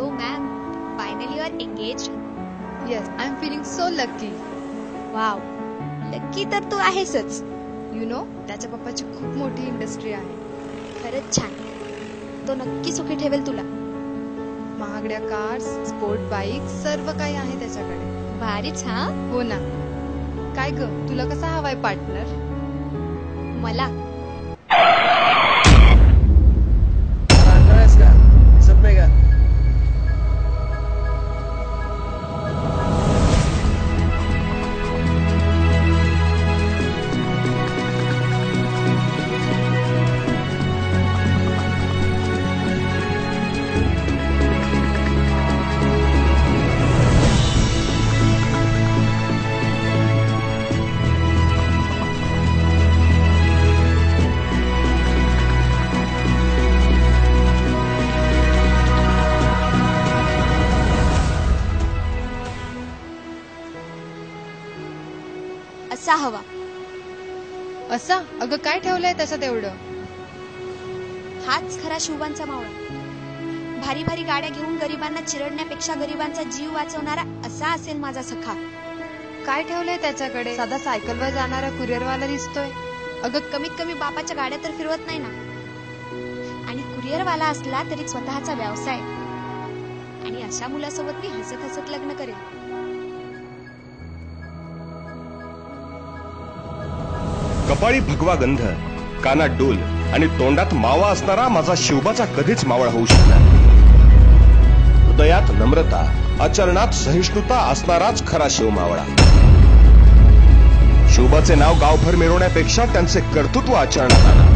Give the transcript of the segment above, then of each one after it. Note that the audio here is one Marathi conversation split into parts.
So ma'am, finally you are engaged? Yes, I'm feeling so lucky. Wow, lucky तर तू आहेसच. You know, त्याच्या पप्पाची खूप मोठी इंडस्ट्री आहे. खरंच छान. तो नक्की सुखी ठेवेल तुला. महागड्या कार्स, स्पोर्ट बाईक सर्व काही आहे त्याच्याकडे. भारीच हा. हो ना. काय ग, तुला कसा हवाय पार्टनर? मला असा हवा. असा? अगं काय ठेवलंय त्याच्यात एवढं? हाच खरा शिवबांचा मावळा. भारी भारी गाड्या घेऊन गरिबांना चिरडण्यापेक्षा गरिबांचा जीव वाचवणारा असा असेल माझा सखा. काय ठेवलंय त्याच्याकडे? साधा सायकलवर जाणारा कुरिअरवाला दिसतोय. अगं कमीत कमी बापाच्या गाड्या तर फिरवत नाही ना. आणि कुरिअरवाला असला तरी स्वतःचा व्यवसाय. आणि अशा मुलासोबत मी हसत हसत लग्न करेन. कपाळी भगवा गंध, कानात डोल आणि तोंडात मावा असणारा माझा शिवबाचा कधीच मावळा होऊ शकणार. हृदयात नम्रता, आचरणात सहिष्णुता असणाराच खरा शिव मावळा. शिवबाचे नाव गावभर मिरवण्यापेक्षा त्यांचे कर्तृत्व आचरणात आणा,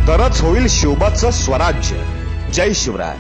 तरच होईल शिवबाचं स्वराज्य. जय शिवराय.